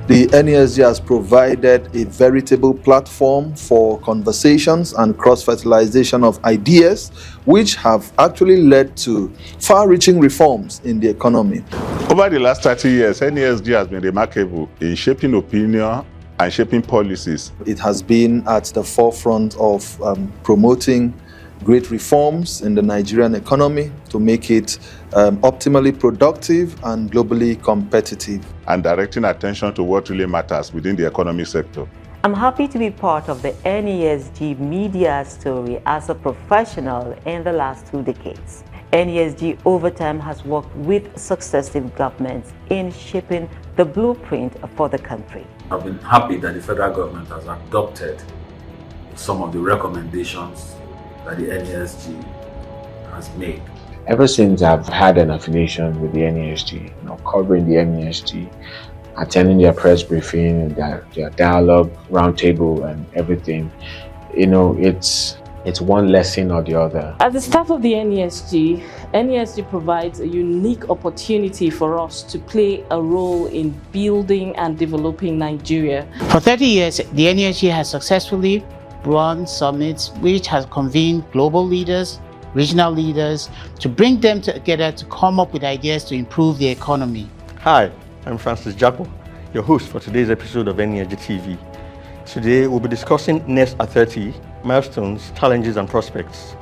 The NESG has provided a veritable platform for conversations and cross-fertilization of ideas, which have actually led to far-reaching reforms in the economy. Over the last 30 years, NESG has been remarkable in shaping opinion and shaping policies. It has been at the forefront of promoting great reforms in the Nigerian economy to make it optimally productive and globally competitive. And directing attention to what really matters within the economic sector. I'm happy to be part of the NESG media story as a professional in the last 2 decades. NESG over time has worked with successive governments in shaping the blueprint for the country. I've been happy that the federal government has adopted some of the recommendations that the NESG has made. Ever since I've had an affiliation with the NESG, covering the NESG, attending their press briefing, their dialogue, roundtable, and everything, it's one lesson or the other. At the start of the NESG provides a unique opportunity for us to play a role in building and developing Nigeria. For 30 years, the NESG has successfully run summits which has convened global leaders, regional leaders, to bring them together to come up with ideas to improve the economy. Hi, I'm Francis Japo, your host for today's episode of NESG TV. Today we'll be discussing NEST at 30, Milestones, Challenges and Prospects.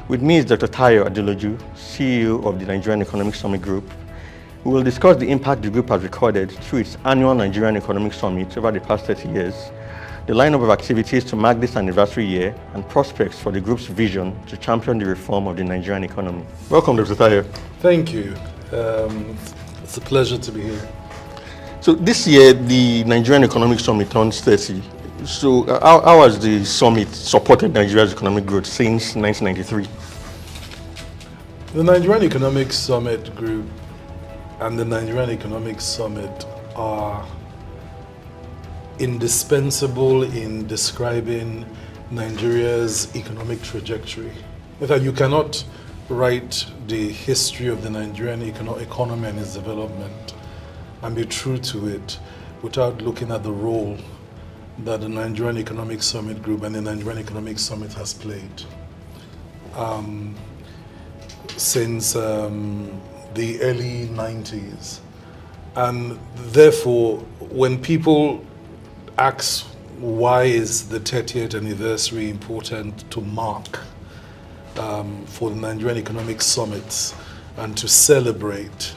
With me is Dr. Tayo Adeloju, CEO of the Nigerian Economic Summit Group. We will discuss the impact the group has recorded through its annual Nigerian Economic Summit over the past 30 years, the lineup of activities to mark this anniversary year, and prospects for the group's vision to champion the reform of the Nigerian economy. Welcome, Dr. Tayo. Thank you. It's a pleasure to be here. So this year, the Nigerian Economic Summit turns 30. So how has the summit supported Nigeria's economic growth since 1993? The Nigerian Economic Summit Group and the Nigerian Economic Summit are indispensable in describing Nigeria's economic trajectory. In fact, you cannot write the history of the Nigerian economy and its development and be true to it without looking at the role that the Nigerian Economic Summit Group and the Nigerian Economic Summit has played since the early 90s. And therefore, when people ask why is the 30th anniversary important to mark for the Nigerian Economic Summits and to celebrate,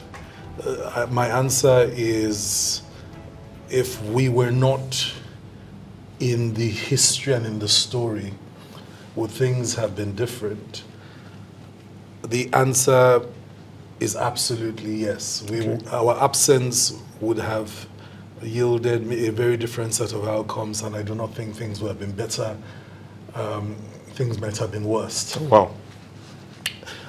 my answer is, if we were not in the history and in the story, would things have been different? The answer is absolutely yes. Our absence would have yielded a very different set of outcomes, and I do not think things would have been better. Things might have been worse. Wow.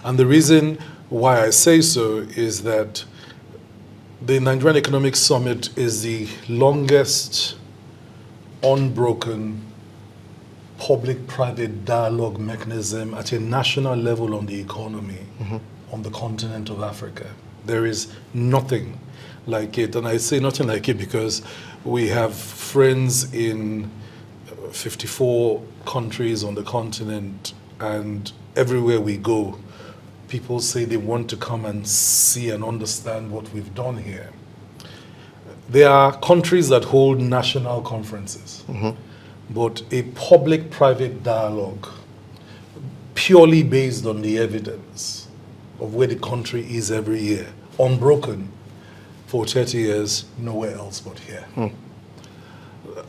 And the reason why I say so is that the Nigerian Economic Summit is the longest unbroken public-private dialogue mechanism at a national level on the economy on the continent of Africa. There is nothing like it, and I say nothing like it because we have friends in 54 countries on the continent, and everywhere we go, people say they want to come and see and understand what we've done here. There are countries that hold national conferences, but a public-private dialogue purely based on the evidence of where the country is every year, unbroken for 30 years, nowhere else but here.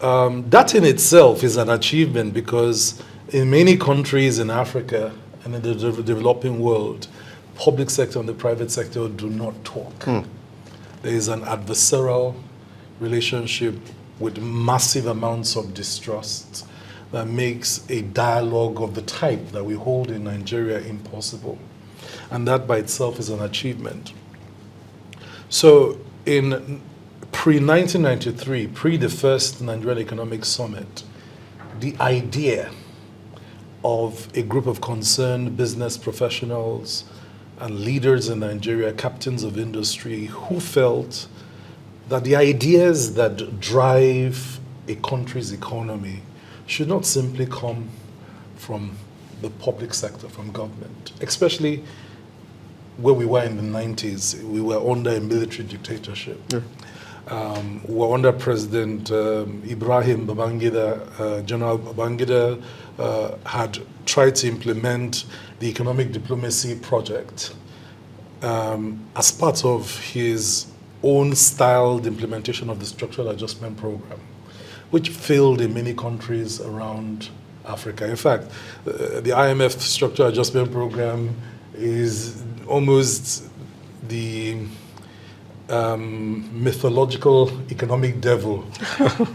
That in itself is an achievement, because in many countries in Africa and in the developing world, public sector and the private sector do not talk. There is an adversarial relationship with massive amounts of distrust that makes a dialogue of the type that we hold in Nigeria impossible. And that by itself is an achievement. So in pre-1993, pre the first Nigerian Economic Summit, the idea of a group of concerned business professionals and leaders in Nigeria, captains of industry, who felt that the ideas that drive a country's economy should not simply come from the public sector, from government, especially where we were in the 90s. We were under a military dictatorship. We were under President Ibrahim Babangida. General Babangida had tried to implement the economic diplomacy project as part of his own styled implementation of the structural adjustment program, which failed in many countries around Africa. In fact, the IMF structural adjustment program is almost the mythological economic devil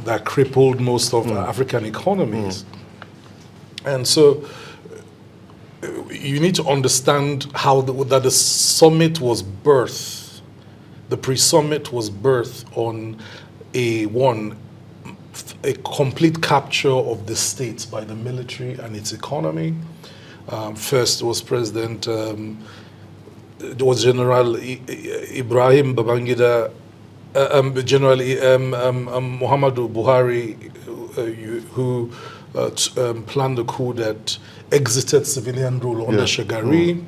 that crippled most of African economies. And so you need to understand how that the summit was birthed, the pre-summit was birthed on a complete capture of the state by the military and its economy. First was General Ibrahim Babangida, General Muhammadu Buhari, who planned a coup that exited civilian rule under Shagari.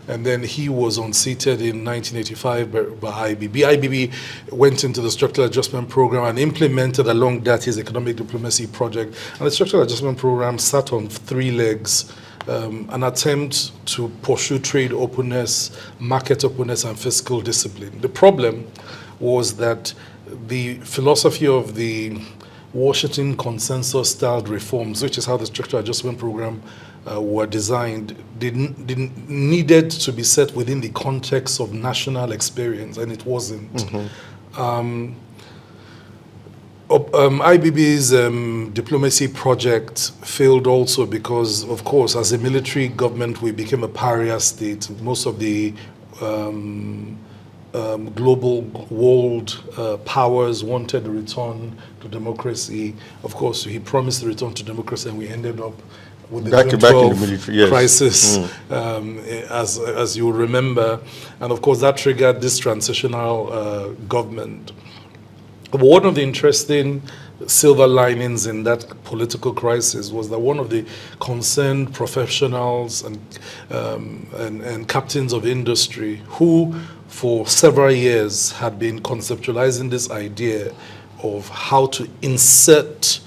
And then he was unseated in 1985 by IBB. IBB went into the structural adjustment program and implemented along that his economic diplomacy project. And the structural adjustment program sat on 3 legs. An attempt to pursue trade openness, market openness, and fiscal discipline. The problem was that the philosophy of the Washington consensus-styled reforms, which is how the structural adjustment program were designed, needed to be set within the context of national experience, and it wasn't. IBB's diplomacy project failed also because, of course, as a military government, we became a pariah state. Most of the global world powers wanted a return to democracy. Of course, he promised a return to democracy, and we ended up with the back in the military, yes. crisis, as you remember. And of course, that triggered this transitional government. One of the interesting silver linings in that political crisis was that one of the concerned professionals and captains of industry who for several years had been conceptualizing this idea of how to insert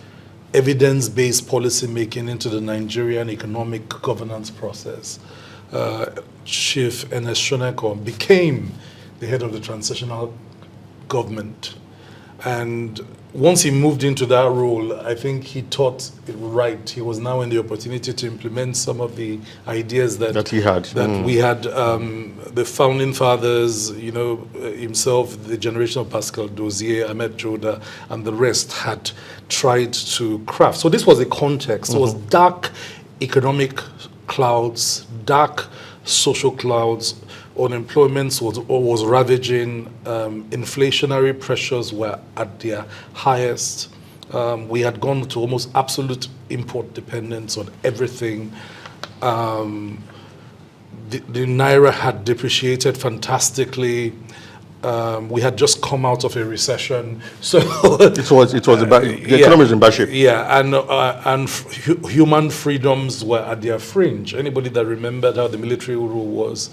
evidence-based policy making into the Nigerian economic governance process. Chief NES Shoneko became the head of the transitional government. And once he moved into that role, I think he thought it right. He was now in the opportunity to implement some of the ideas that he had. We had, the founding fathers, himself, the generation of Pascal Dozier, Ahmed Joda, and the rest had tried to craft. So this was a context. It was dark economic clouds, dark social clouds. Unemployment was ravaging, inflationary pressures were at their highest. We had gone to almost absolute import dependence on everything. The Naira had depreciated fantastically. We had just come out of a recession, so the economy was in bad shape. Yeah, and human freedoms were at their fringe. Anybody that remembered how the military rule was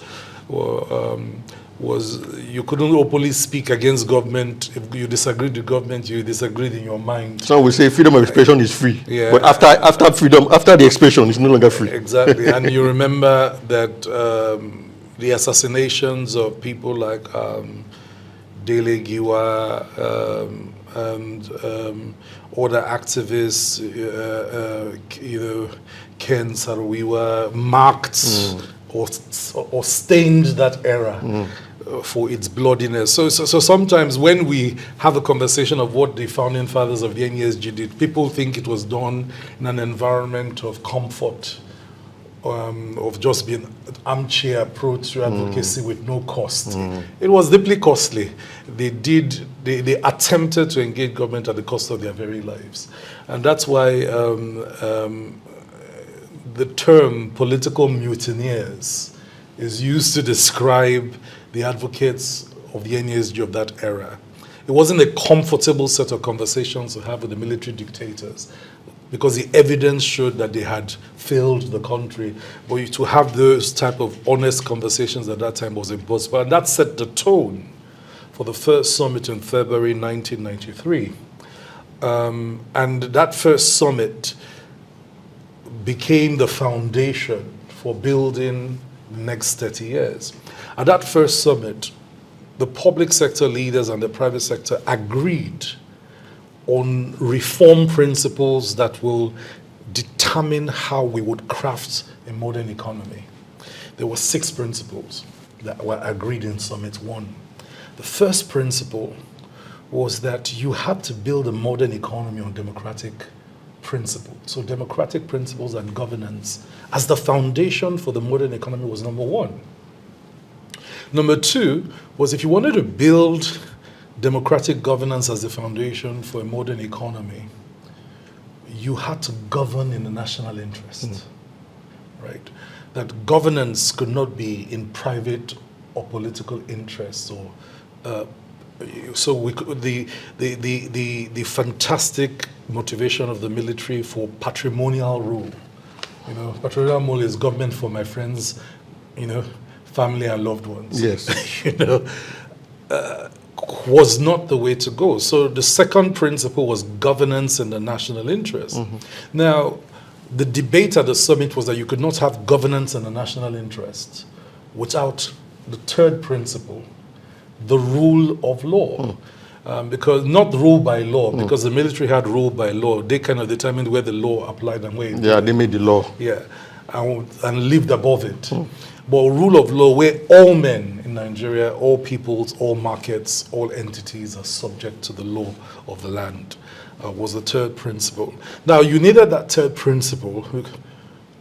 you couldn't openly speak against government. If you disagreed with government, you disagreed in your mind. So we say freedom of expression is free, yeah. But after the expression, it's no longer free. Exactly, and you remember that the assassinations of people like Dele Giwa and other activists, Ken Saro-Wiwa, marked or stained that era for its bloodiness. So sometimes when we have a conversation of what the founding fathers of the NESG did, people think it was done in an environment of comfort, of just being armchair approach to advocacy with no cost. It was deeply costly. They attempted to engage government at the cost of their very lives. And that's why the term political mutineers is used to describe the advocates of the NESG of that era. it wasn't a comfortable set of conversations to have with the military dictators, because the evidence showed that they had failed the country. But to have those type of honest conversations at that time was impossible. And that set the tone for the first summit in February 1993. And that first summit became the foundation for building the next 30 years. At that first summit, the public sector leaders and the private sector agreed on reform principles that will determine how we would craft a modern economy. There were 6 principles that were agreed in Summit 1. The first principle was that you had to build a modern economy on democratic principles. So democratic principles and governance as the foundation for the modern economy was number 1. Number 2 was, if you wanted to build democratic governance as the foundation for a modern economy, you had to govern in the national interest, right? That governance could not be in private or political interests, or so we could, the fantastic motivation of the military for patrimonial rule. You know, patrimonial rule is government for my friends, you know, family and loved ones. Yes. You know, was not the way to go. So the second principle was governance in the national interest. Now, the debate at the summit was that you could not have governance in the national interest without the third principle, the rule of law. Because not rule by law, because the military had rule by law. They kind of determined where the law applied and where it Yeah, they made the law. yeah, and lived above it. But rule of law, where all men in Nigeria, all peoples, all markets, all entities are subject to the law of the land, was the third principle. Now, you needed that third principle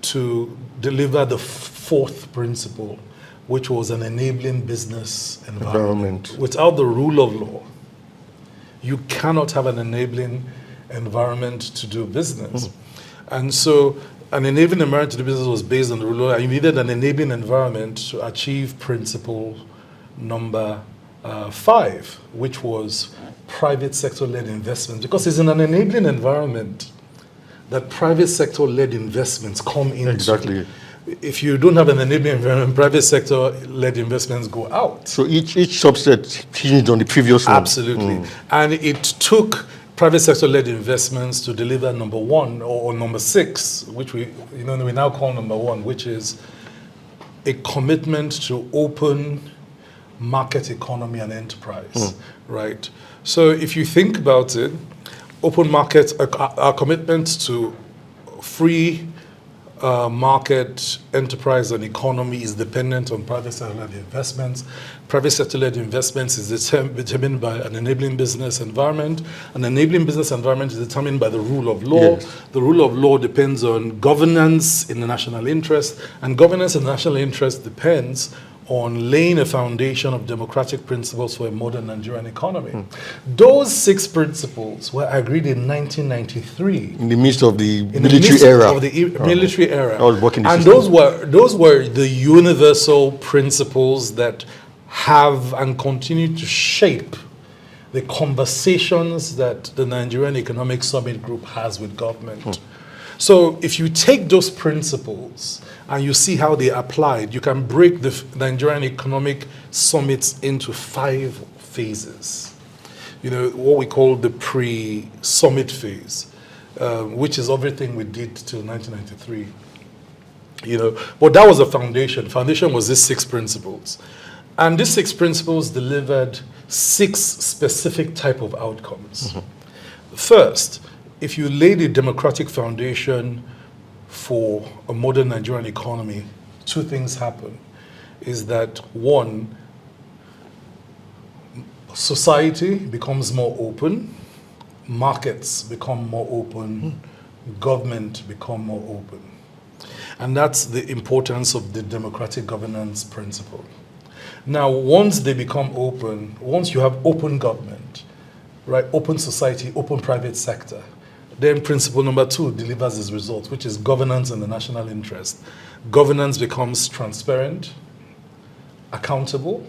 to deliver the fourth principle, which was an enabling business environment. Without the rule of law, you cannot have an enabling environment to do business. And so an enabling environment to do business was based on the rule of law. You needed an enabling environment to achieve principle number 5, which was private sector-led investment. Because it's in an enabling environment that private sector-led investments come into. Exactly. If you don't have an enabling environment, private sector-led investments go out. So each subset hinged on the previous one. Absolutely. And it took private sector-led investments to deliver number 1 or number 6, which we now call number 1, which is a commitment to open market economy and enterprise, right? So if you think about it, open market, our commitment to free market, enterprise, and economy is dependent on private sector-led investments. Private sector-led investments is determined by an enabling business environment. An enabling business environment is determined by the rule of law. Yes. The rule of law depends on governance in the national interest, and governance in the national interest depends on laying a foundation of democratic principles for a modern Nigerian economy. Those 6 principles were agreed in 1993. In the midst of the In military the midst era. of the military era. I was working the And system. those were the universal principles that have and continue to shape the conversations that the Nigerian Economic Summit Group has with government. So if you take those principles and you see how they applied, you can break the Nigerian Economic Summits into 5 phases. You know, what we call the pre-summit phase, which is everything we did till 1993. You know, but that was the foundation. Foundation was these 6 principles. And these 6 principles delivered 6 specific type of outcomes. First, if you lay the democratic foundation for a modern Nigerian economy, 2 things happen. Is that 1, society becomes more open, markets become more open, government become more open. And that's the importance of the democratic governance principle. Now, once they become open, once you have open government, right, open society, open private sector, then principle number 2 delivers its results, which is governance in the national interest. Governance becomes transparent, accountable,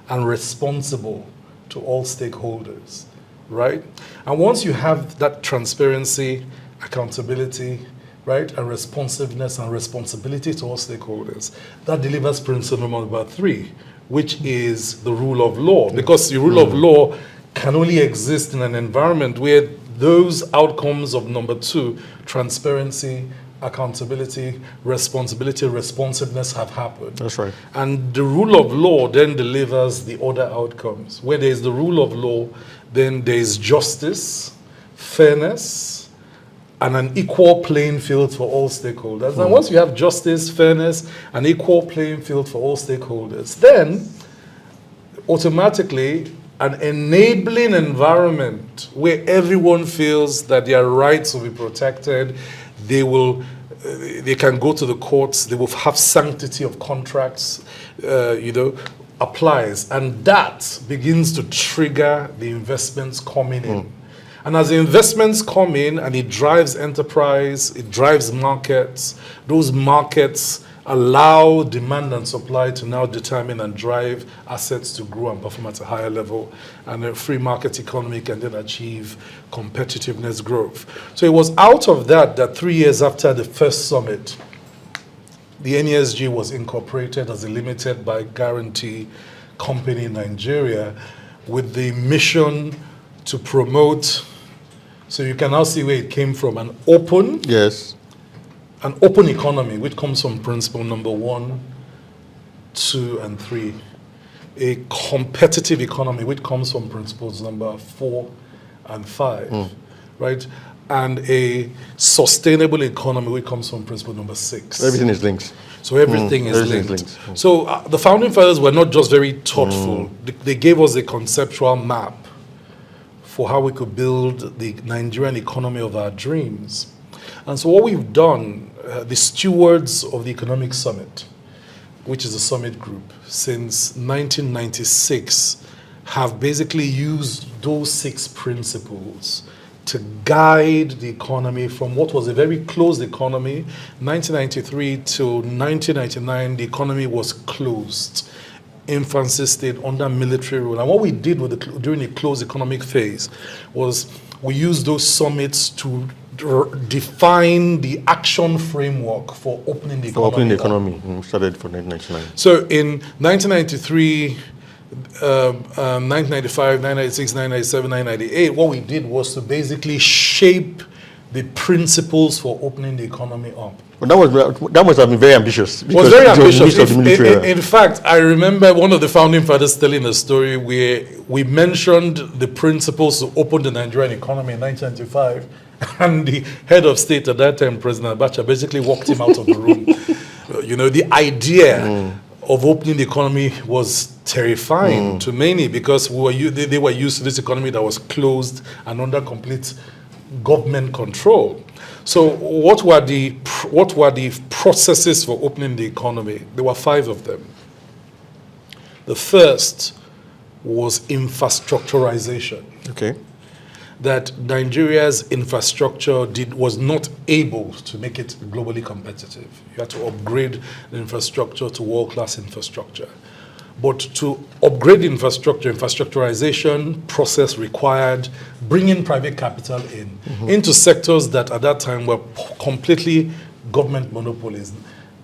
and responsible to all stakeholders, right? And once you have that transparency, accountability, right, and responsiveness and responsibility to all stakeholders, that delivers principle number 3, which is the rule of law. Because the rule of law can only exist in an environment where those outcomes of number 2, transparency, accountability, responsibility, responsiveness, have happened. That's right. And the rule of law then delivers the other outcomes. Where there is the rule of law, then there is justice, fairness, and an equal playing field for all stakeholders. And once you have justice, fairness, and equal playing field for all stakeholders, then automatically an enabling environment where everyone feels that their rights will be protected, they can go to the courts, they will have sanctity of contracts, applies. And that begins to trigger the investments coming in. And as the investments come in and it drives enterprise, it drives markets, those markets allow demand and supply to now determine and drive assets to grow and perform at a higher level, and a free market economy can then achieve competitiveness growth. So it was out of that 3 years after the first summit, the NESG was incorporated as a limited by guarantee company in Nigeria with the mission to promote, so you can now see where it came from, an open economy, which comes from principle number 1, 2, and 3. A competitive economy, which comes from principles number 4 and 5, right? And a sustainable economy, which comes from principle number 6. Everything is linked. So everything is linked. So the founding fathers were not just very thoughtful. They gave us a conceptual map for how we could build the Nigerian economy of our dreams. And so what we've done, the stewards of the Economic Summit, which is a summit group, since 1996, have basically used those 6 principles to guide the economy from what was a very closed economy. 1993 to 1999, the economy was closed. Infancy state under military rule. And what we did during the closed economic phase was we used those summits to define the action framework for opening the economy. For opening the economy, started for 1999. So in 1993, 1995, 1996, 1997, 1998, what we did was to basically shape the principles for opening the economy up. But that must have been very ambitious. It was very ambitious. In fact, I remember one of the founding fathers telling a story where we mentioned the principles to open the Nigerian economy in 1995, and the head of state at that time, President Abacha, basically walked him out of the room. The idea of opening the economy was terrifying to many, because they were used to this economy that was closed and under complete government control. So what were the processes for opening the economy? There were 5 of them. The first was infrastructurization. Okay. That Nigeria's infrastructure was not able to make it globally competitive. You had to upgrade the infrastructure to world-class infrastructure. But to upgrade infrastructurization process required bringing private capital into sectors that at that time were completely government monopolies.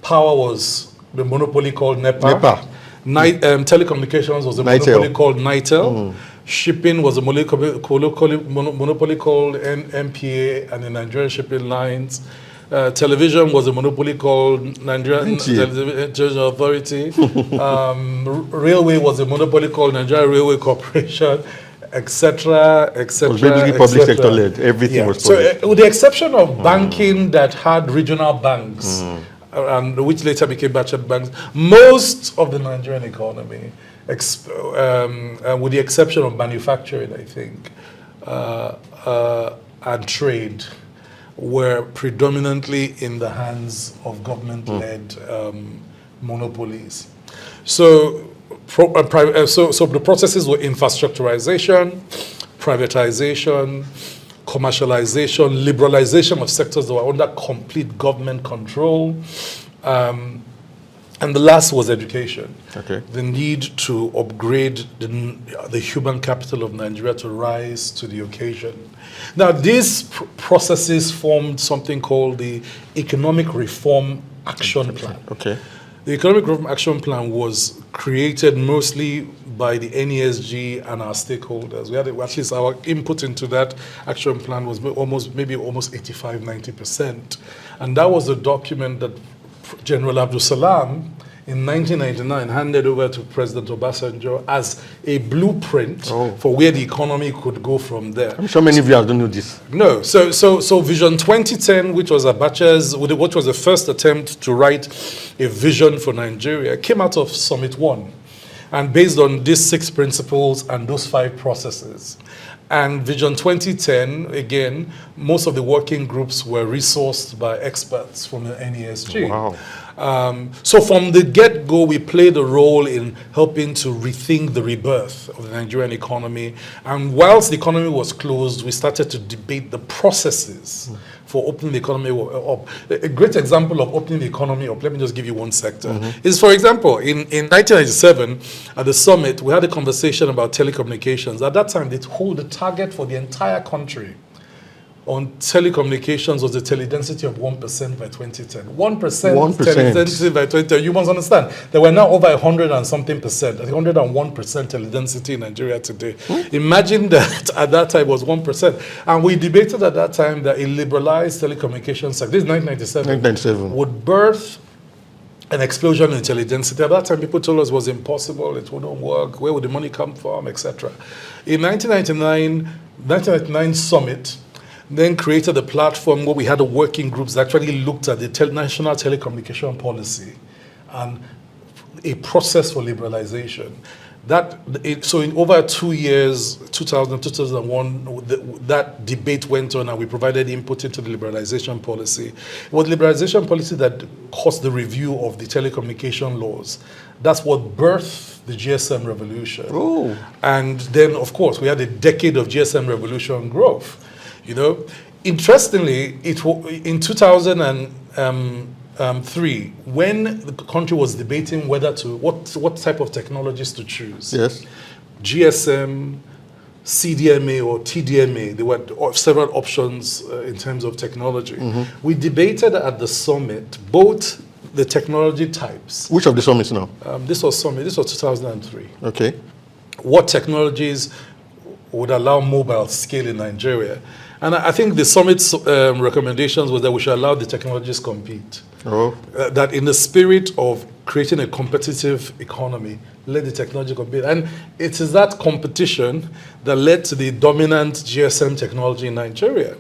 Power was the monopoly called NEPA. Telecommunications was a monopoly called NITEL. Shipping was a monopoly called MPA and the Nigerian Shipping Lines. Television was a monopoly called Nigerian Television Authority. Railway was a monopoly called Nigeria Railway Corporation, etc., etc. It was basically public sector led. Everything was public. So, with the exception of banking that had regional banks, and which later became batched banks, most of the Nigerian economy, with the exception of manufacturing, I think, and trade, were predominantly in the hands of government-led monopolies. So the processes were infrastructurization, privatization, commercialization, liberalization of sectors that were under complete government control, And the last was education. Okay. The need to upgrade the human capital of Nigeria to rise to the occasion. Now, these processes formed something called the Economic Reform Action Plan. Okay. The Economic Reform Action Plan was created mostly by the NESG and our stakeholders. We had at least our input into that action plan was almost 85–90%. And that was a document that General Abdul Salam in 1999 handed over to President Obasanjo as a blueprint for where the economy could go from there. I'm sure many of you don't know this. No, so Vision 2010, which was Abacha's, which was the first attempt to write a vision for Nigeria, came out of Summit 1. And based on these 6 principles and those 5 processes. And Vision 2010, again, most of the working groups were resourced by experts from the NESG. Wow. So from the get-go, we played a role in helping to rethink the rebirth of the Nigerian economy. And whilst the economy was closed, we started to debate the processes for opening the economy up. A great example of opening the economy up, let me just give you one sector, is, for example, in 1997, at the summit, we had a conversation about telecommunications. At that time, the target for the entire country on telecommunications was a teledensity of 1% by 2010. 1% teledensity by 2010. You must understand, there were now over 100 and something percent, 101% teledensity in Nigeria today. Imagine that at that time was 1%. And we debated at that time that a liberalized telecommunications sector, this is 1997, would birth an explosion in teledensity. At that time, people told us it was impossible, it wouldn't work, where would the money come from, etc. In 1999 Summit, then created a platform where we had a working groups that actually looked at the national telecommunication policy and a process for liberalization. So in over 2 years, 2000, 2001, that debate went on and we provided input into the liberalization policy. It was liberalization policy that caused the review of the telecommunication laws. That's what birthed the GSM revolution. Oh. And then, of course, we had a decade of GSM revolution growth. You know, interestingly, in 2003, when the country was debating whether to what type of technologies to choose, yes, GSM, CDMA or TDMA, there were several options in terms of technology. We debated at the summit both the technology types. Which of the summits now? This was 2003. Okay. What technologies would allow mobile scale in Nigeria? And I think the summit's recommendations was that we should allow the technologies compete. That in the spirit of creating a competitive economy, let the technology compete. And it is that competition that led to the dominant GSM technology in Nigeria.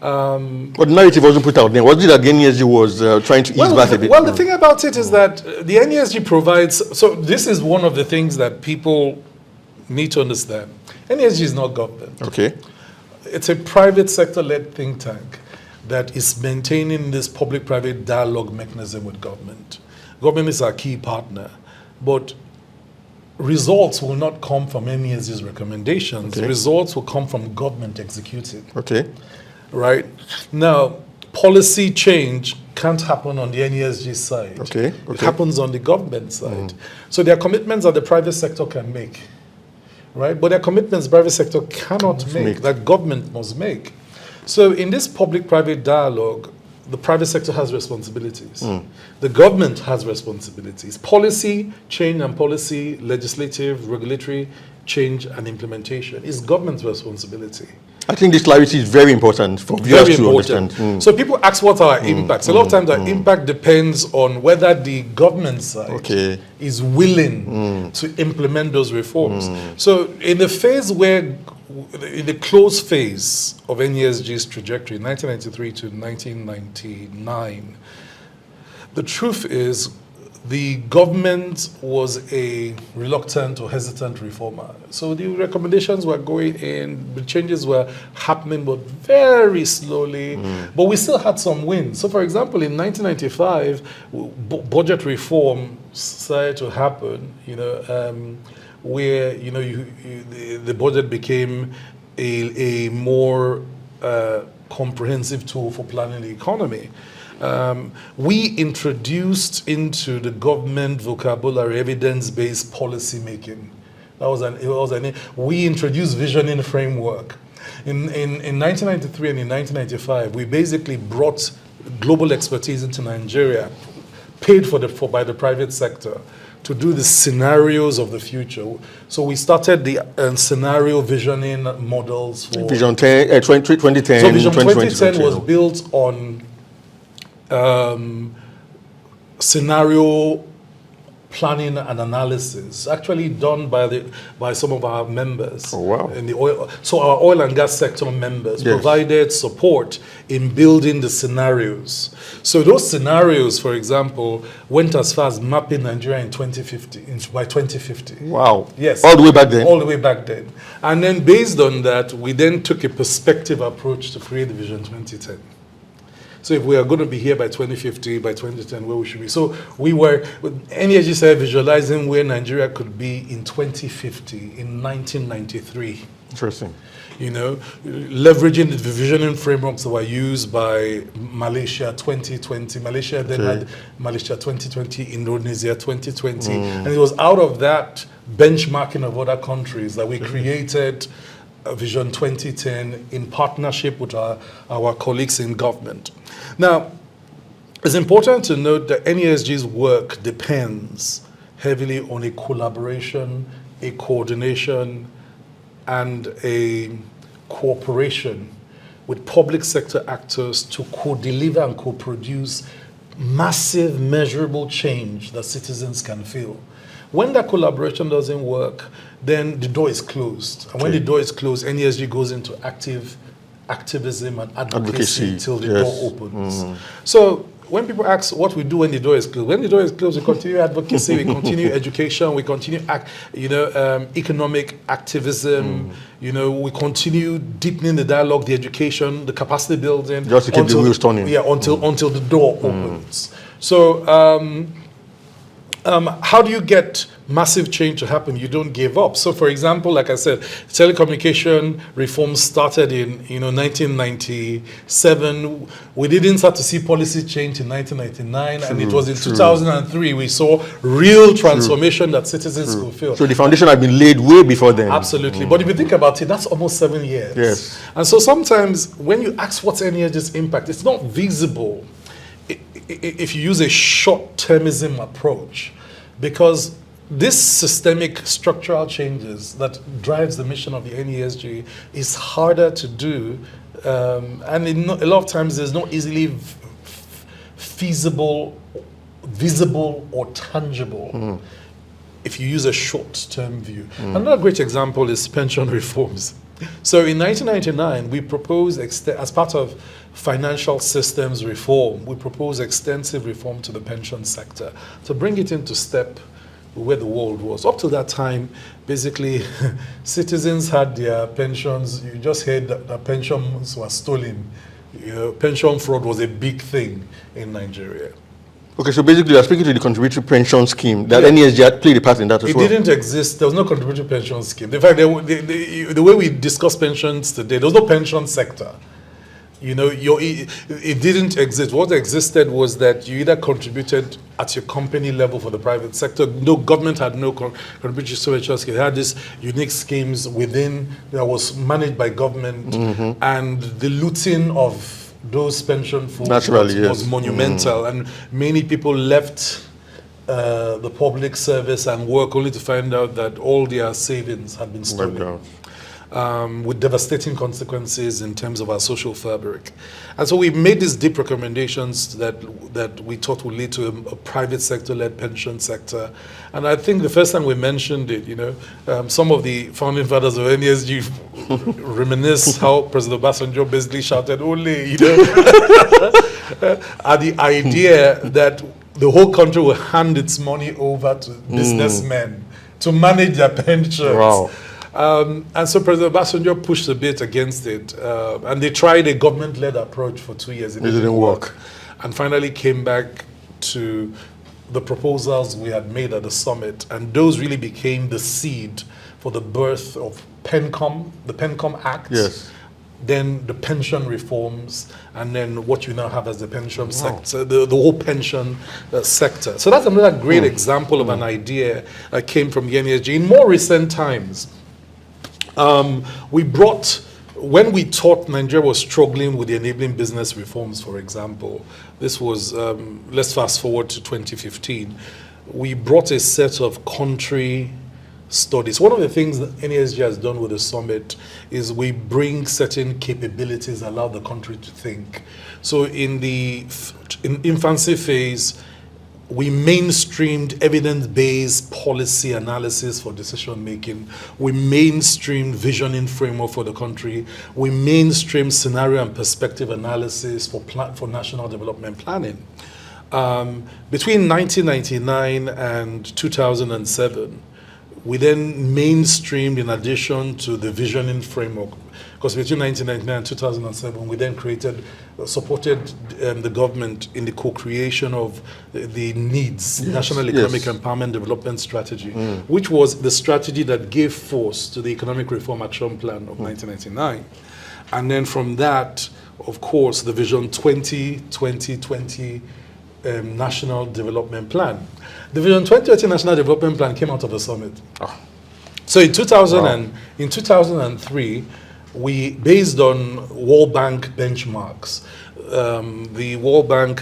But the narrative wasn't put out there. Was it that the NESG was trying to ease back a bit? Well, the thing about it is that the NESG provides, so this is one of the things that people need to understand. NESG is not government. Okay. It's a private sector-led think tank that is maintaining this public-private dialogue mechanism with government. Government is our key partner, but results will not come from NESG's recommendations. Okay. Results will come from government executing. Okay. Right? Now, policy change can't happen on the NESG side. Okay. It happens on the government side. So there are commitments that the private sector can make. Right? But there are commitments the private sector cannot make, that government must make. So in this public-private dialogue, the private sector has responsibilities. The government has responsibilities. Policy change and policy, legislative, regulatory change and implementation is government's responsibility. I think this clarity is very important for viewers to understand. So people ask what are our impacts. A lot of times our impact depends on whether the government side is willing to implement those reforms. So in the phase where, in the closed phase of NESG's trajectory, 1993 to 1999, the truth is the government was a reluctant or hesitant reformer. So the recommendations were going in, the changes were happening, but very slowly. But we still had some wins. So for example, in 1995, budget reform started to happen, where, the budget became a more comprehensive tool for planning the economy. We introduced into the government vocabulary evidence-based policy making. We introduced visioning framework. In 1993 and in 1995, we basically brought global expertise into Nigeria, paid for by the private sector, to do the scenarios of the future. So we started the scenario visioning models for Vision 2010. So Vision 2010 was built on scenario planning and analysis, actually done by some of our members. Oh, wow. In the oil. So our oil and gas sector members provided support in building the scenarios. So those scenarios, for example, went as far as mapping Nigeria in 2050, by 2050. Wow. Yes. All the way back then? All the way back then. And then based on that, we then took a perspective approach to create the Vision 2010. So if we are going to be here by 2050, by 2010, where we should be. So we were, NESG started visualizing where Nigeria could be in 2050, in 1993. Interesting. You know, leveraging the visioning frameworks that were used by Malaysia 2020. Malaysia then had Malaysia 2020, Indonesia 2020. And it was out of that benchmarking of other countries that we created Vision 2010 in partnership with our colleagues in government. Now, it's important to note that NESG's work depends heavily on a collaboration, a coordination, and a cooperation with public sector actors to co-deliver and co-produce massive, measurable change that citizens can feel. When that collaboration doesn't work, then the door is closed. And when the door is closed, NESG goes into activism and advocacy till the door opens. So when people ask what we do when the door is closed, when the door is closed, we continue advocacy, we continue education, we continue economic activism, we continue deepening the dialogue, the education, the capacity building. Just to keep the wheels turning. Yeah, until the door opens. So how do you get massive change to happen? You don't give up. So for example, like I said, telecommunication reform started in 1997. We didn't start to see policy change in 1999, and it was in 2003 we saw real transformation that citizens could feel. So the foundation had been laid way before then. Absolutely. But if you think about it, that's almost 7 years. Yes. And so sometimes when you ask what's NESG's impact, it's not visible if you use a short-termism approach, because this systemic structural changes that drives the mission of the NESG is harder to do, and a lot of times there's no easily feasible, visible, or tangible if you use a short-term view. Another great example is pension reforms. So in 1999, we proposed, as part of financial systems reform, we proposed extensive reform to the pension sector to bring it into step where the world was. Up to that time, basically, citizens had their pensions. You just heard that pensions were stolen. Pension fraud was a big thing in Nigeria. Okay, so basically you're speaking to the contributory pension scheme, that NESG had played a part in that as well. It didn't exist. There was no contributory pension scheme. In fact, the way we discuss pensions today, there was no pension sector. It didn't exist. What existed was that you either contributed at your company level for the private sector. No, government had no contributory pension scheme. It had these unique schemes within that was managed by government, and the looting of those pension funds was monumental, and many people left the public service and work only to find out that all their savings had been stolen. With devastating consequences in terms of our social fabric. And so we made these deep recommendations that we thought would lead to a private sector-led pension sector. And I think the first time we mentioned it, some of the founding fathers of NESG reminisce how President Obasanjo basically shouted, only, at the idea that the whole country will hand its money over to businessmen to manage their pensions. Wow. And so President Obasanjo pushed a bit against it, and they tried a government-led approach for 2 years. It didn't work. And finally came back to the proposals we had made at the summit, and those really became the seed for the birth of PENCOM, the PENCOM Act, then the pension reforms, and then what you now have as the pension sector, the whole pension sector. So that's another great example of an idea that came from the NESG. In more recent times, we brought, when we thought Nigeria was struggling with the enabling business reforms, for example, this was, let's fast forward to 2015, we brought a set of country studies. One of the things that NESG has done with the summit is we bring certain capabilities, allow the country to think. So in the infancy phase, we mainstreamed evidence-based policy analysis for decision making. We mainstreamed visioning framework for the country. We mainstreamed scenario and perspective analysis for national development planning. Between 1999 and 2007, we then mainstreamed, in addition to the visioning framework, because between 1999 and 2007, we then supported the government in the co-creation of the NEEDS, National Economic Empowerment Development Strategy, which was the strategy that gave force to the Economic Reform Action Plan of 1999. And then from that, of course, the Vision 2020 National Development Plan. The Vision 2030 National Development Plan came out of the summit. So in 2003, we, based on World Bank benchmarks, the World Bank,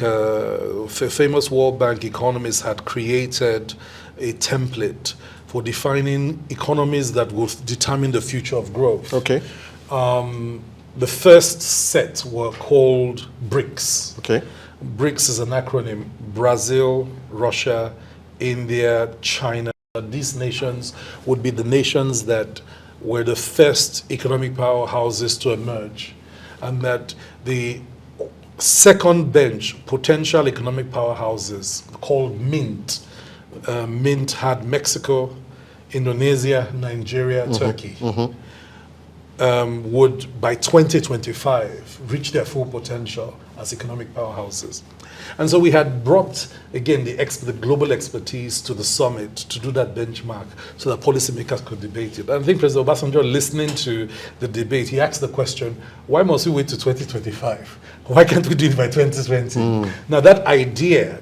famous World Bank economists had created a template for defining economies that will determine the future of growth. Okay. The first set were called BRICS. Okay. BRICS is an acronym: Brazil, Russia, India, China. These nations would be the nations that were the first economic powerhouses to emerge, and that the second bench, potential economic powerhouses, called MINT. MINT had Mexico, Indonesia, Nigeria, Turkey. Would by 2025 reach their full potential as economic powerhouses. And so we had brought, again, the global expertise to the summit to do that benchmark so that policymakers could debate it. And I think President Obasanjo, listening to the debate, he asked the question, why must we wait to 2025? Why can't we do it by 2020? Now that idea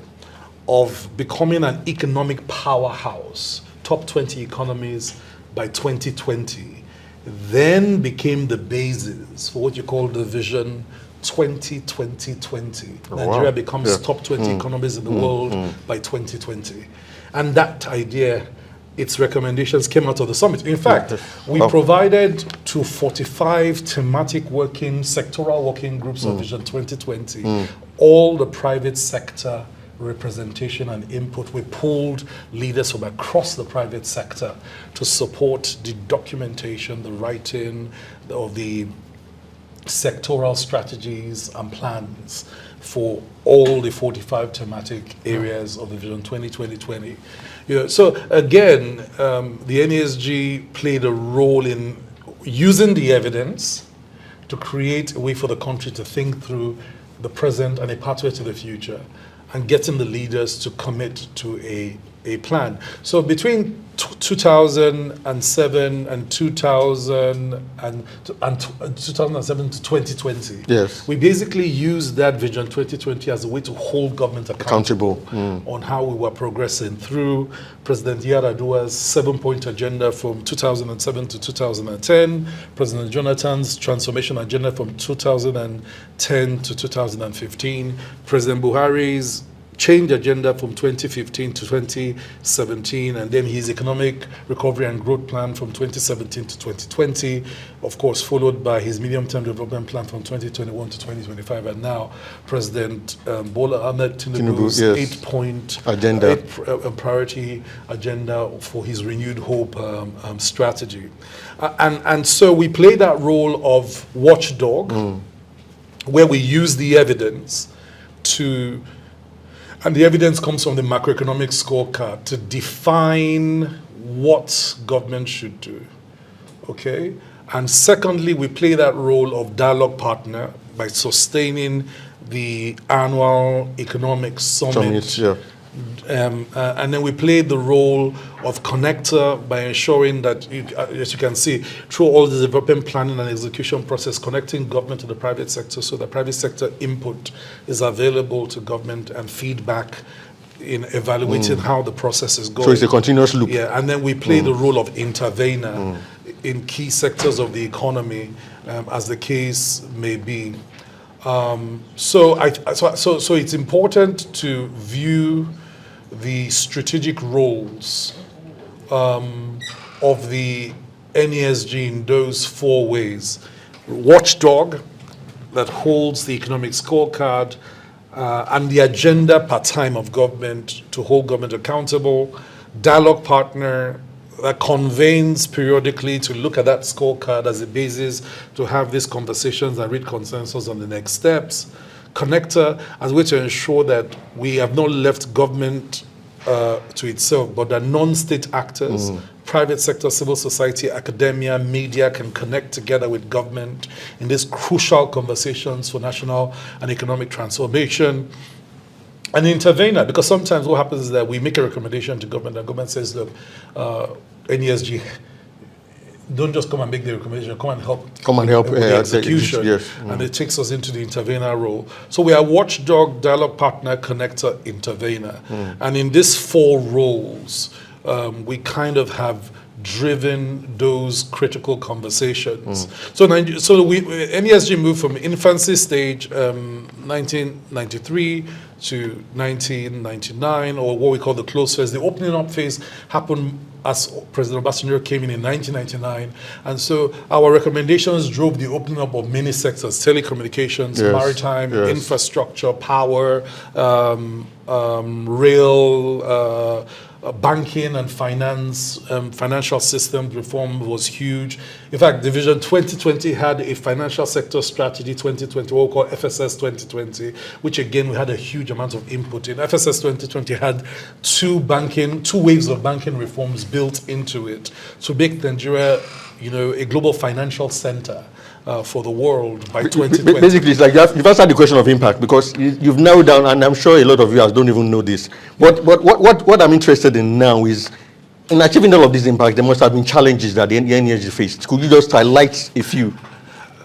of becoming an economic powerhouse, top 20 economies by 2020, then became the basis for what you call the Vision 2020. Nigeria becomes top 20 economies in the world by 2020. And that idea, its recommendations came out of the summit. In fact, we provided to 45 thematic sectoral working groups of Vision 2020, all the private sector representation and input. We pulled leaders from across the private sector to support the documentation, the writing of the sectoral strategies and plans for all the 45 thematic areas of the Vision 2020. So again, the NESG played a role in using the evidence to create a way for the country to think through the present and a pathway to the future, and getting the leaders to commit to a plan. So between 2007 and 2007 to 2020, we basically used that Vision 2020 as a way to hold government accountable on how we were progressing through President Yar'Adua's 7-point agenda from 2007 to 2010, President Jonathan's transformation agenda from 2010 to 2015, President Buhari's change agenda from 2015 to 2017, and then his economic recovery and growth plan from 2017 to 2020, of course, followed by his medium-term development plan from 2021 to 2025, and now President Bola Ahmed Tinubu's 8-point agenda, priority agenda for his renewed hope strategy. And so we play that role of watchdog, where we use the evidence to, and the evidence comes from the macroeconomic scorecard, to define what government should do, okay? And secondly, we play that role of dialogue partner by sustaining the annual economic summit. And then we play the role of Connector by ensuring that, as you can see, through all the development planning and execution process, connecting government to the private sector so the private sector input is available to government and feedback in evaluating how the process is going. So it's a continuous loop. Yeah, and then we play the role of intervener in key sectors of the economy, as the case may be. So it's important to view the strategic roles of the NESG in those 4 ways. Watchdog that holds the economic scorecard, and the agenda per time of government to hold government accountable, dialogue partner that convenes periodically to look at that scorecard as a basis to have these conversations and reach consensus on the next steps, Connector as a way to ensure that we have not left government to itself, but that non-state actors, private sector, civil society, academia, media can connect together with government in these crucial conversations for national and economic transformation. And intervener, because sometimes what happens is that we make a recommendation to government and government says, look, NESG, don't just come and make the recommendation, come and help with the execution. Yes. And it takes us into the intervener role. So we are watchdog, dialogue partner, connector, intervener. And in these 4 roles, we kind of have driven those critical conversations. So NESG moved from infancy stage 1993 to 1999, or what we call the close phase. The opening up phase happened as President Obasanjo came in 1999. And so our recommendations drove the opening up of many sectors: telecommunications, maritime, infrastructure, power, rail, banking and finance, financial systems reform was huge. In fact, Division 2020 had a financial sector strategy 2020, what we call FSS 2020, which again, we had a huge amount of input in. FSS 2020 had 2 waves of banking reforms built into it to make Nigeria, a global financial center for the world by 2020. Basically, it's like you've answered the question of impact, because you've narrowed down, and I'm sure a lot of viewers don't even know this. But what I'm interested in now is, in achieving all of these impacts, there must have been challenges that the NESG faced. Could you just highlight a few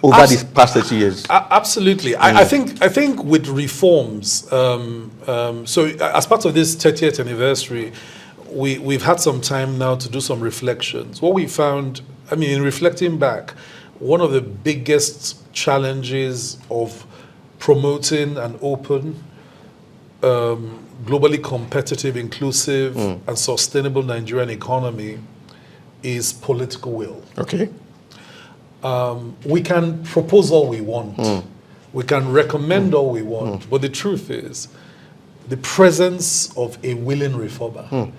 over these past 30 years? Absolutely. I think with reforms, so as part of this 30th anniversary, we've had some time now to do some reflections. What we found, in reflecting back, one of the biggest challenges of promoting an open, globally competitive, inclusive, and sustainable Nigerian economy is political will. Okay. We can propose all we want. We can recommend all we want. But the truth is, the presence of a willing reformer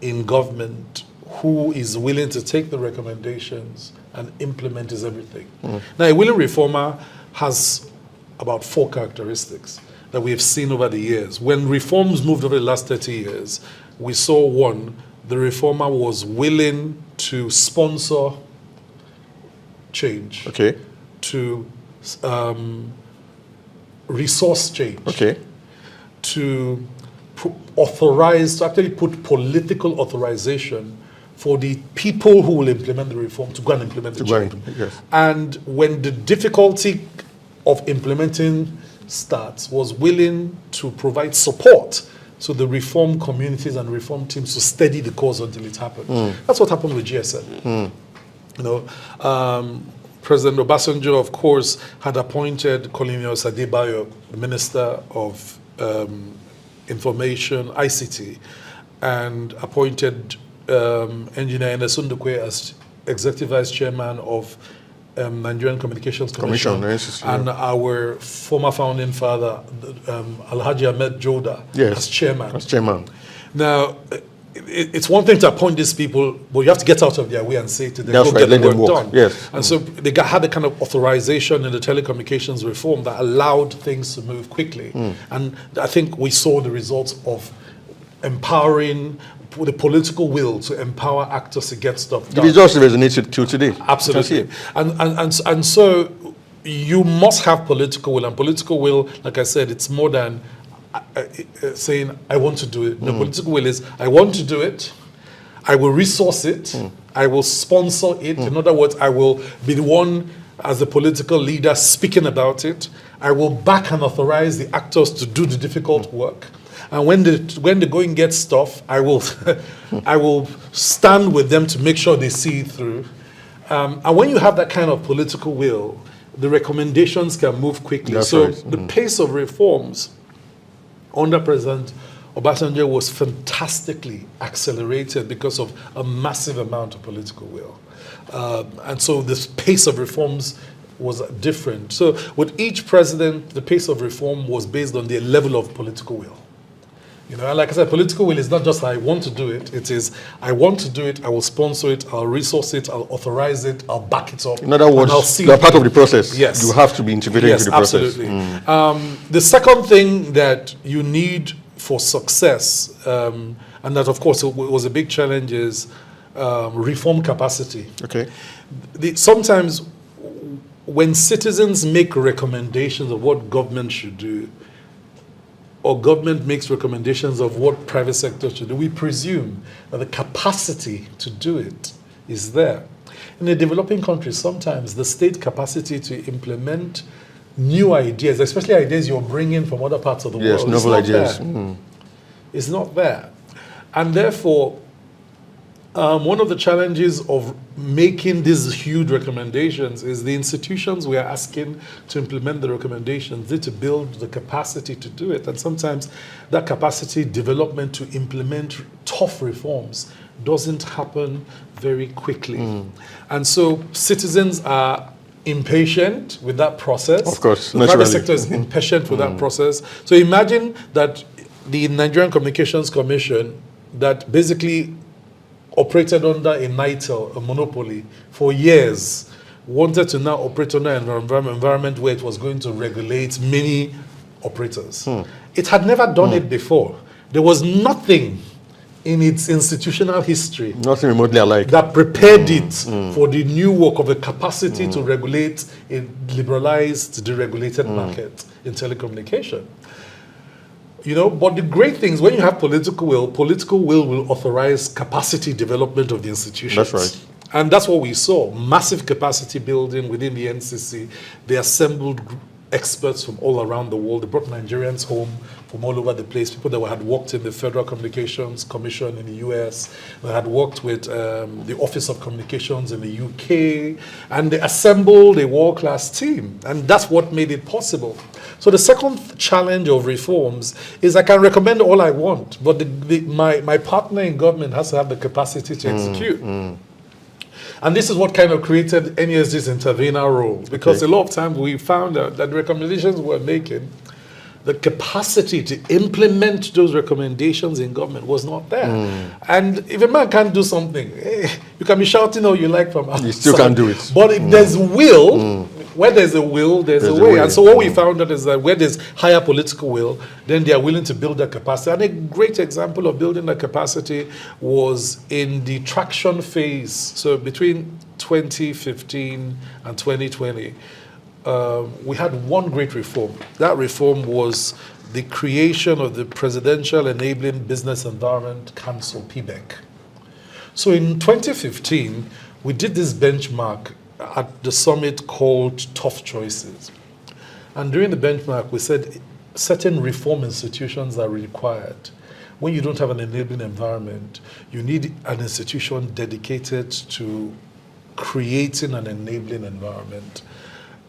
in government who is willing to take the recommendations and implement is everything. Now, a willing reformer has about 4 characteristics that we have seen over the years. When reforms moved over the last 30 years, we saw 1, the reformer was willing to sponsor change, to resource change, to authorize, to actually put political authorization for the people who will implement the reform to go and implement the change. And when the difficulty of implementing starts, was willing to provide support to the reform communities and reform teams to steady the course until it happened. That's what happened with GSM. President Obasanjo, of course, had appointed Colonel Adebayo, the Minister of Information, ICT, and appointed Engineer NS Ndukwe as Executive Vice Chairman of Nigerian Communications Commission, and our former founding father, Alhaji Ahmed Joda, as chairman. Now, it's one thing to appoint these people, but you have to get out of their way and say to them, go get the work done. And so they had a kind of authorization in the telecommunications reform that allowed things to move quickly. And I think we saw the results of empowering the political will to empower actors to get stuff done. The results resonate to today. Absolutely. And so you must have political will. And political will, like I said, it's more than saying, I want to do it. The political will is, I want to do it. I will resource it. I will sponsor it. In other words, I will be the one as a political leader speaking about it. I will back and authorize the actors to do the difficult work. And when the going gets tough, I will I will stand with them to make sure they see it through. And when you have that kind of political will, the recommendations can move quickly. That's so right. the pace of reforms under President Obasanjo was fantastically accelerated because of a massive amount of political will. And so the pace of reforms was different. So with each president, the pace of reform was based on their level of political will. You know, and like I said, political will is not just I want to do it. It is I want to do it, I will sponsor it, I'll resource it, I'll authorize it, I'll back it up. In other words, and I'll see you are part of the process. Yes. You have to be integrated into the process. Absolutely. The second thing that you need for success, and that of course was a big challenge, is reform capacity. Okay. Sometimes when citizens make recommendations of what government should do, or government makes recommendations of what private sector should do, we presume that the capacity to do it is there. In a developing country, sometimes the state capacity to implement new ideas, especially ideas you're bringing from other parts of the Yes, world, novel is not ideas. there. It's not there. And therefore, one of the challenges of making these huge recommendations is the institutions we are asking to implement the recommendations need to build the capacity to do it. And sometimes that capacity development to implement tough reforms doesn't happen very quickly. And so citizens are impatient with that process. Of course, the private naturally. sector is impatient with that process. So imagine that the Nigerian Communications Commission that basically operated under a NITEL, a monopoly, for years, wanted to now operate under an environment where it was going to regulate many operators. It had never done it before. There was nothing in its institutional history Nothing remotely alike. that prepared it for the new work of a capacity to regulate a liberalized, deregulated market in telecommunication. You know, but the great thing is when you have political will authorize capacity development of the institutions. That's right. And that's what we saw, massive capacity building within the NCC. They assembled experts from all around the world. They brought Nigerians home from all over the place, people that had worked in the Federal Communications Commission in the US, that had worked with the Office of Communications in the UK, and they assembled a world-class team. And that's what made it possible. So the second challenge of reforms is I can recommend all I want, but my partner in government has to have the capacity to execute. And this is what kind of created NESG's intervener role, because a lot of times we found out that the recommendations we're making, the capacity to implement those recommendations in government was not there. And if a man can't do something, you can be shouting all you like from outside. You still can't do it. But if there's will, where there's a will, there's a way. And so what we found out is that where there's higher political will, then they are willing to build that capacity. And a great example of building that capacity was in the traction phase. So between 2015 and 2020, we had one great reform. That reform was the creation of the Presidential Enabling Business Environment Council, PBEC. So in 2015, we did this benchmark at the summit called Tough Choices. And during the benchmark, we said certain reform institutions are required. When you don't have an enabling environment, you need an institution dedicated to creating an enabling environment.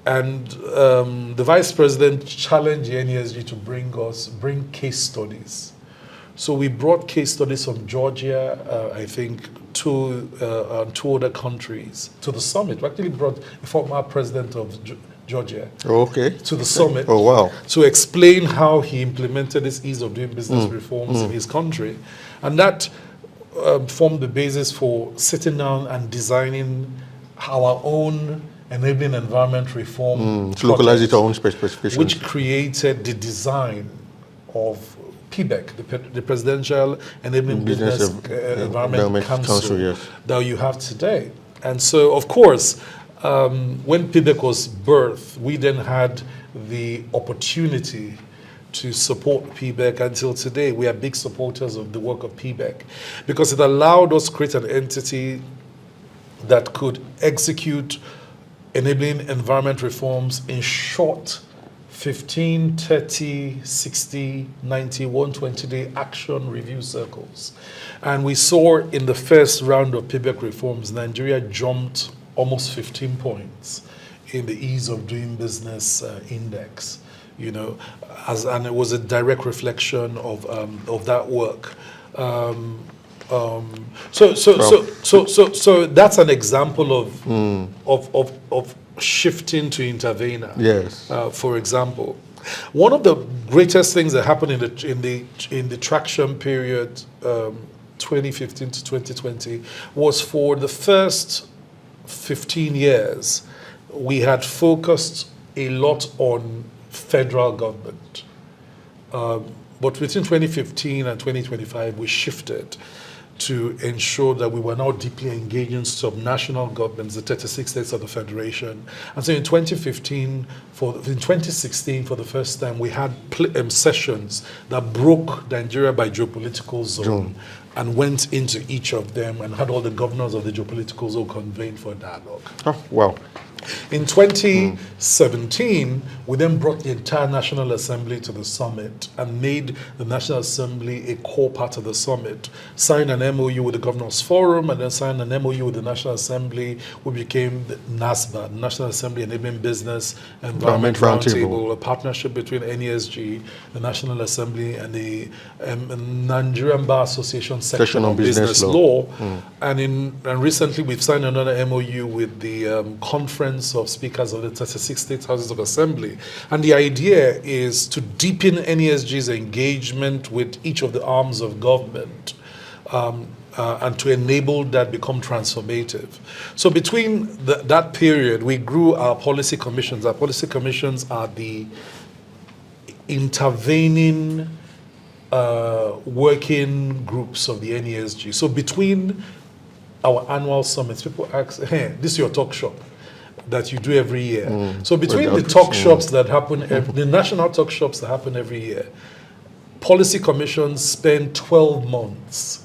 And the vice president challenged the NESG to bring case studies. So we brought case studies from Georgia, I think, two other countries to the summit. We actually brought the former president of Georgia to the summit to explain how he implemented this ease of doing business reforms in his country. And that formed the basis for sitting down and designing our own enabling environment reform to localize its own specifications, which created the design of PBEC, the Presidential Enabling Business Environment Council that you have today. And so, of course, when PBEC was birthed, we then had the opportunity to support PBEC. Until today, we are big supporters of the work of PBEC because it allowed us to create an entity that could execute enabling environment reforms in short 15, 30, 60, 90, 120-day action review circles. And we saw in the first round of PBEC reforms, Nigeria jumped almost 15 points in the ease of doing business index, you know, and it was a direct reflection of that work. So that's an example of shifting to intervener. Yes. For example, one of the greatest things that happened in the traction period, 2015 to 2020, was for the first 15 years, we had focused a lot on federal government. But between 2015 and 2025, we shifted to ensure that we were now deeply engaged in sub-national governments, the 36 states of the Federation. And so in 2016, for the first time, we had sessions that broke Nigeria by geopolitical zone and went into each of them and had all the governors of the geopolitical zone convened for a dialogue. Oh, wow. In 2017, we then brought the entire National Assembly to the summit and made the National Assembly a core part of the summit. Signed an MOU with the Governors Forum and then signed an MOU with the National Assembly. We became the NASBA, the National Assembly Enabling Business Environment Roundtable, a partnership between NESG, the National Assembly, and the Nigerian Bar Association section on Business Law. And recently we've signed another MOU with the Conference of Speakers of the 36 State Houses of Assembly. And the idea is to deepen NESG's engagement with each of the arms of government and to enable that become transformative. So between that period, we grew our policy commissions. Our policy commissions are the intervening working groups of the NESG. So between our annual summits, people ask, hey, this is your talk shop that you do every year. So between the talk shops that happen, the national talk shops that happen every year, policy commissions spend 12 months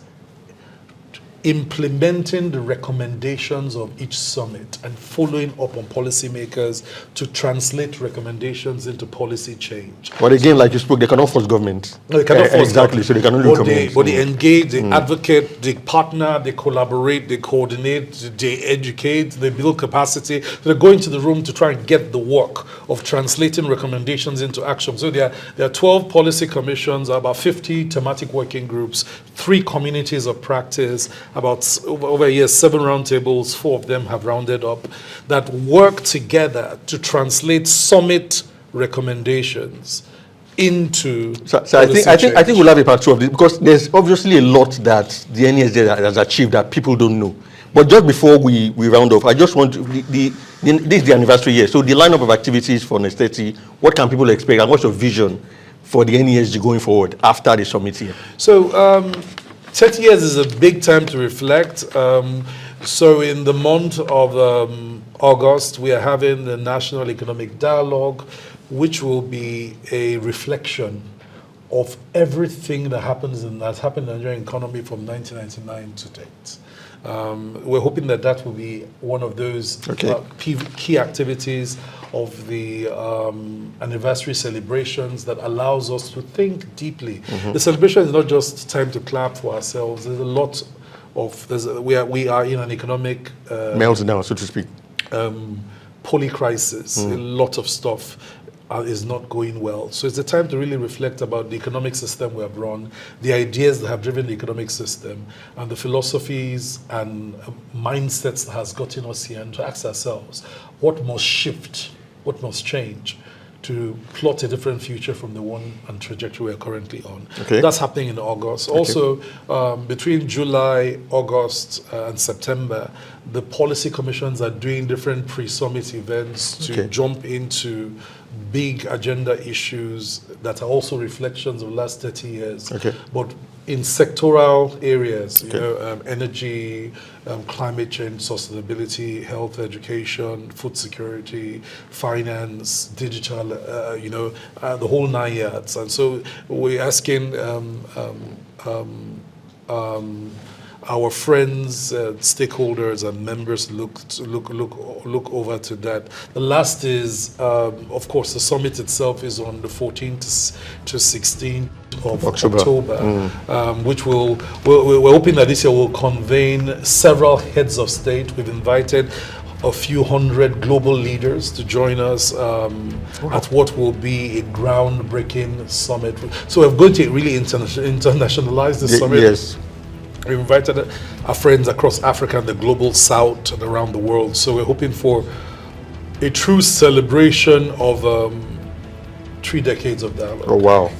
implementing the recommendations of each summit and following up on policymakers to translate recommendations into policy change. But again, like you spoke, they cannot force government. No, they cannot force exactly, government. so they can only recommend. But they engage, they advocate, they partner, they collaborate, they coordinate, they educate, they build capacity. So they go into the room to try and get the work of translating recommendations into action. So there are 12 policy commissions, about 50 thematic working groups, 3 communities of practice, about over a year, 7 roundtables, 4 of them have rounded up, that work together to translate summit recommendations into. So I think we'll have a part 2 of this, because there's obviously a lot that the NESG has achieved that people don't know. But just before we round off, I just want to, this is the anniversary year, so the lineup of activities for NEST 30, what can people expect and what's your vision for the NESG going forward after the summit here? So 30 years is a big time to reflect. So in the month of August, we are having the National Economic Dialogue, which will be a reflection of everything that has happened in the Nigerian economy from 1999 to date. We're hoping that will be one of those key activities of the anniversary celebrations that allows us to think deeply. The celebration is not just time to clap for ourselves. There's a lot of, we are in an economic meltdown, so to speak. Poly crisis. A lot of stuff is not going well. So it's a time to really reflect about the economic system we have run, the ideas that have driven the economic system, and the philosophies and mindsets that has gotten us here, and to ask ourselves, what must shift, what must change to plot a different future from the one and trajectory we're currently on. That's happening in August. Also, between July, August, and September, the policy commissions are doing different pre-summit events to jump into big agenda issues that are also reflections of the last 30 years. But in sectoral areas, energy, climate change, sustainability, health, education, food security, finance, digital, the whole 9 yards. And so we're asking our friends, stakeholders, and members look over to that. The last is, of course, the summit itself is on the 14th to 16th of October, which we're hoping that this year will convene several heads of state. We've invited a few hundred global leaders to join us at what will be a groundbreaking summit. So we're going to really internationalize the summit. Yes. We invited our friends across Africa and the global south and around the world. So we're hoping for a true celebration of 3 decades of dialogue. Oh, wow.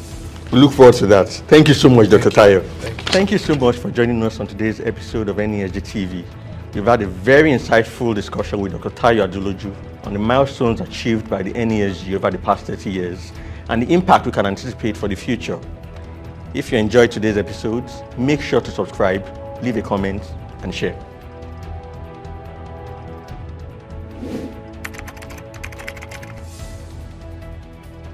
We look forward to that. Thank you so much, Dr. Tayo. Thank you. Thank you so much for joining us on today's episode of NESG TV. We've had a very insightful discussion with Dr. Tayo Adeloju on the milestones achieved by the NESG over the past 30 years and the impact we can anticipate for the future. If you enjoyed today's episodes, make sure to subscribe, leave a comment, and share.